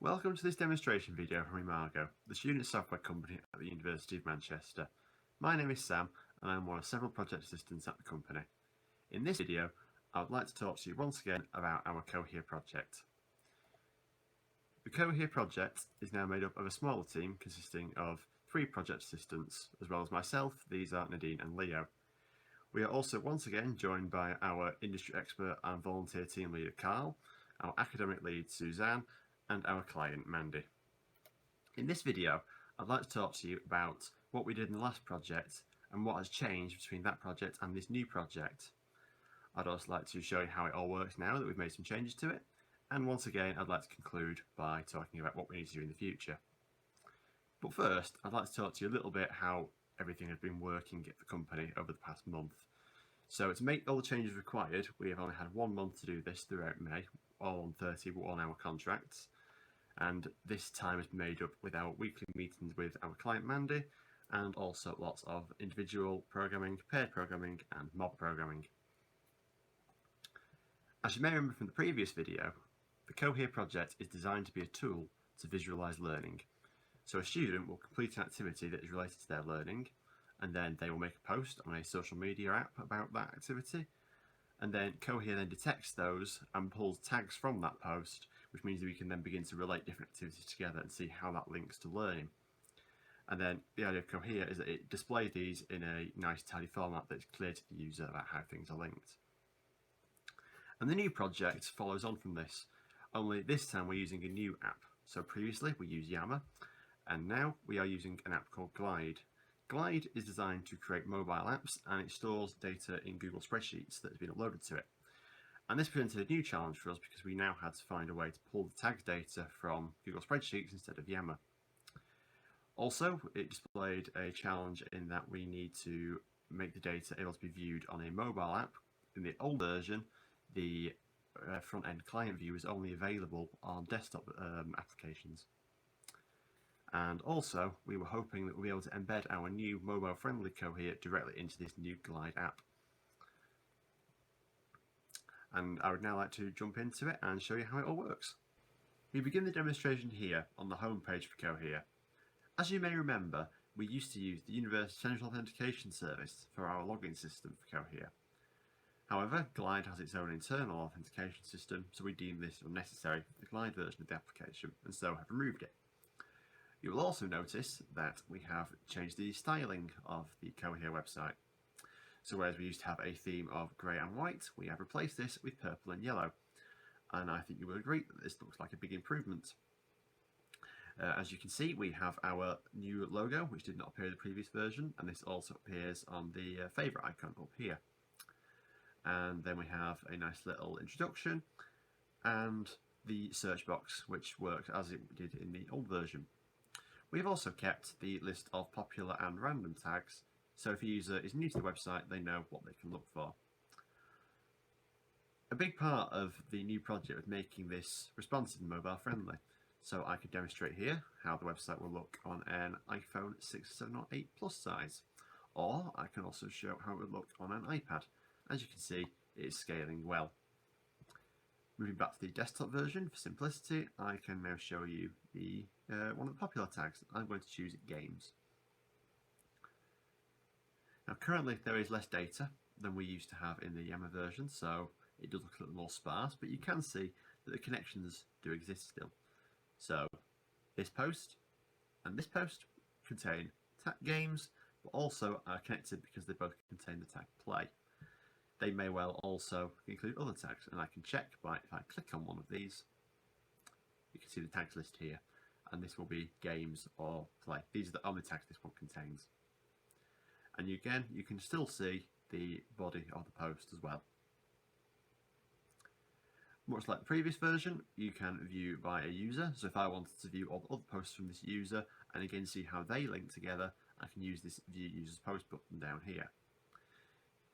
Welcome to this demonstration video from Imago, the student software company at the University of Manchester. My name is Sam and I'm one of several project assistants at the company. In this video, I would like to talk to you once again about our Cohere project. The Cohere project is now made up of a smaller team consisting of 3 project assistants, as well as myself. These are Nadine and Leo. We are also once again joined by our industry expert and volunteer team leader Carl, our academic lead Suzanne, and our client Mandy. In this video, I'd like to talk to you about what we did in the last project and what has changed between that project and this new project. I'd also like to show you how it all works now that we've made some changes to it, and once again I'd like to conclude by talking about what we need to do in the future. But first, I'd like to talk to you a little bit how everything has been working at the company over the past month. So to make all the changes required, we have only had 1 month to do this throughout May, all on 31-hour contracts. And this time is made up with our weekly meetings with our client Mandy, and also lots of individual programming, paired programming and mob programming. As you may remember from the previous video, the Cohere project is designed to be a tool to visualise learning. So a student will complete an activity that is related to their learning, and then they will make a post on a social media app about that activity, and then Cohere then detects those and pulls tags from that post, which means that we can then begin to relate different activities together and see how that links to learning. And then the idea of Cohere is that it displays these in a nice tidy format that's clear to the user about how things are linked. And the new project follows on from this, only this time we're using a new app. So previously we used Yammer, and now we are using an app called Glide. Glide is designed to create mobile apps, and it stores data in Google spreadsheets that has been uploaded to it. And this presented a new challenge for us because we now had to find a way to pull the tags data from Google spreadsheets instead of Yammer. Also, it displayed a challenge in that we need to make the data able to be viewed on a mobile app. In the old version, the front-end client view is only available on desktop applications. And also, we were hoping that we'll be able to embed our new mobile-friendly Cohere directly into this new Glide app. And I would now like to jump into it and show you how it all works. We begin the demonstration here on the home page for Cohere. As you may remember, we used to use the University Central Authentication Service for our login system for Cohere. However, Glide has its own internal authentication system, so we deemed this unnecessary for the Glide version of the application, and so have removed it. You will also notice that we have changed the styling of the Cohere website. So whereas we used to have a theme of grey and white, we have replaced this with purple and yellow. And I think you will agree that this looks like a big improvement. As you can see, we have our new logo, which did not appear in the previous version, and this also appears on the favourite icon up here. And then we have a nice little introduction, and the search box, which works as it did in the old version. We have also kept the list of popular and random tags, so if a user is new to the website, they know what they can look for. A big part of the new project was making this responsive and mobile friendly, so I could demonstrate here how the website will look on an iPhone 6, 7 or 8 Plus size, or I can also show how it would look on an iPad. As you can see, it is scaling well. Moving back to the desktop version for simplicity, I can now show you the one of the popular tags. I'm going to choose games. Now currently there is less data than we used to have in the Yammer version, so it does look a little more sparse, but you can see that the connections do exist still. So this post and this post contain games, but also are connected because they both contain the tag play. They may well also include other tags, and I can check by, if I click on one of these, you can see the tags list here, and this will be games or play. These are the only tags this one contains. And again, you can still see the body of the post as well. Much like the previous version, you can view by a user. So if I wanted to view all the other posts from this user and again see how they link together, I can use this View Users Post button down here.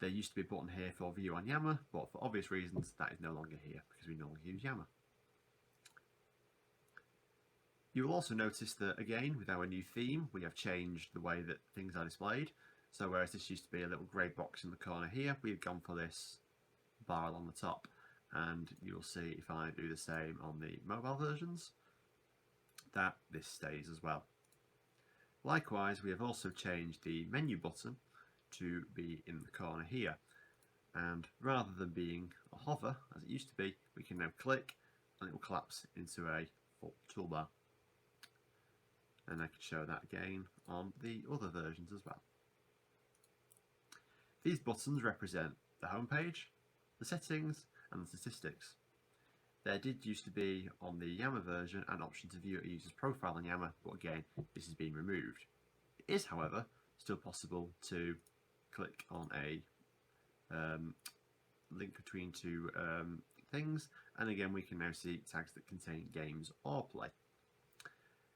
There used to be a button here for view on Yammer, but for obvious reasons that is no longer here because we no longer use Yammer. You will also notice that again with our new theme we have changed the way that things are displayed. So whereas this used to be a little grey box in the corner here, we've gone for this bar along the top, and you'll see if I do the same on the mobile versions, that this stays as well. Likewise, we have also changed the menu button to be in the corner here, and rather than being a hover as it used to be, we can now click and it will collapse into a full toolbar. And I can show that again on the other versions as well. These buttons represent the home page, the settings and the statistics. There did used to be on the Yammer version an option to view a user's profile in Yammer, but again this has been removed. It is, however, still possible to click on a link between two things, and again we can now see tags that contain games or play.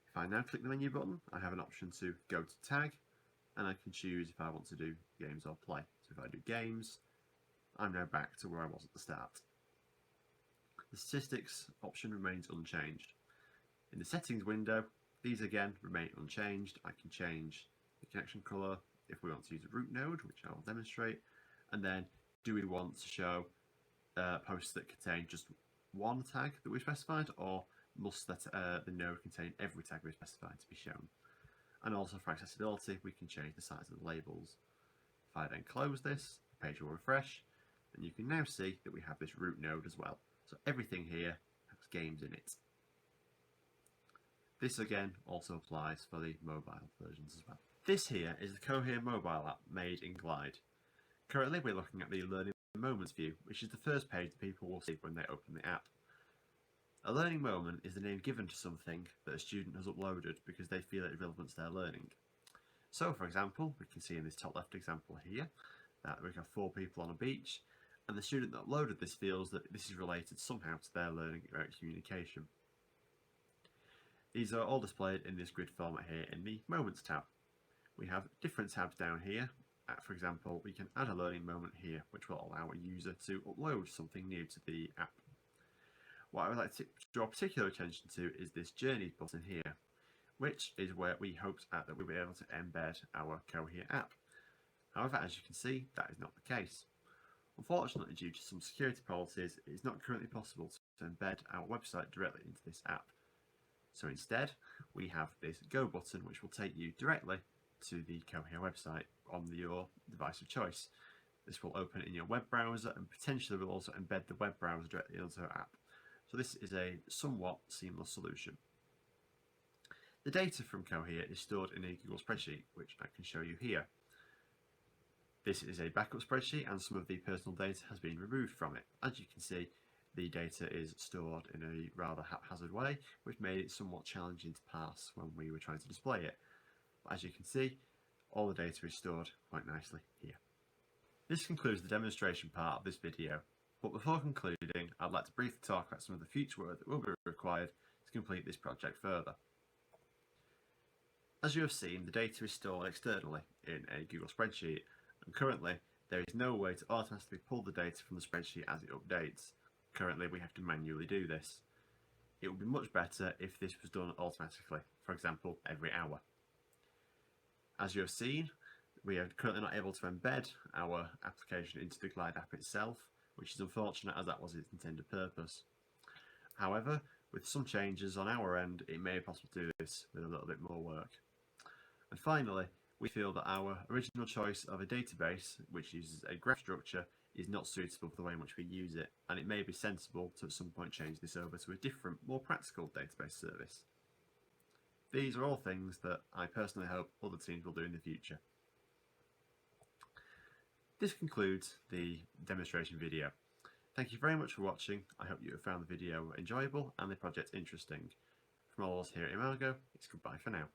If I now click the menu button, I have an option to go to tag, and I can choose if I want to do games or play. So if I do games, I'm now back to where I was at the start. The statistics option remains unchanged. In the settings window, these again remain unchanged. I can change the connection colour if we want to use a root node, which I will demonstrate, and then do we want to show posts that contain just one tag that we specified, or must that the node contain every tag we specified to be shown? And also for accessibility, we can change the size of the labels. If I then close this, the page will refresh, and you can now see that we have this root node as well. So everything here has games in it. This again also applies for the mobile versions as well. This here is the Cohere mobile app made in Glide. Currently we're looking at the Learning Moments view, which is the first page that people will see when they open the app. A learning moment is the name given to something that a student has uploaded because they feel it is relevant to their learning. So for example, we can see in this top left example here that we have 4 people on a beach, and the student that uploaded this feels that this is related somehow to their learning about communication. These are all displayed in this grid format here in the Moments tab. We have different tabs down here. For example, we can add a learning moment here, which will allow a user to upload something new to the app. What I would like to draw particular attention to is this Journeys button here, which is where we hoped that we'll be able to embed our Cohere app. However, as you can see, that is not the case. Unfortunately, due to some security policies, it is not currently possible to embed our website directly into this app. So instead, we have this Go button, which will take you directly to the Cohere website on your device of choice. This will open in your web browser and potentially will also embed the web browser directly into our app. So this is a somewhat seamless solution. The data from Cohere is stored in a Google spreadsheet, which I can show you here. This is a backup spreadsheet and some of the personal data has been removed from it. As you can see, the data is stored in a rather haphazard way, which made it somewhat challenging to parse when we were trying to display it. But as you can see, all the data is stored quite nicely here. This concludes the demonstration part of this video, but before concluding, I'd like to briefly talk about some of the future work that will be required to complete this project further. As you have seen, the data is stored externally in a Google spreadsheet, and currently there is no way to automatically pull the data from the spreadsheet as it updates. Currently we have to manually do this. It would be much better if this was done automatically, for example every hour. As you have seen, we are currently not able to embed our application into the Glide app itself, which is unfortunate as that was its intended purpose. However, with some changes on our end, it may be possible to do this with a little bit more work. And finally, we feel that our original choice of a database, which uses a graph structure, is not suitable for the way in which we use it, and it may be sensible to at some point change this over to a different, more practical database service. These are all things that I personally hope other teams will do in the future. This concludes the demonstration video. Thank you very much for watching. I hope you have found the video enjoyable and the project interesting. From all of us here at Imago, it's goodbye for now.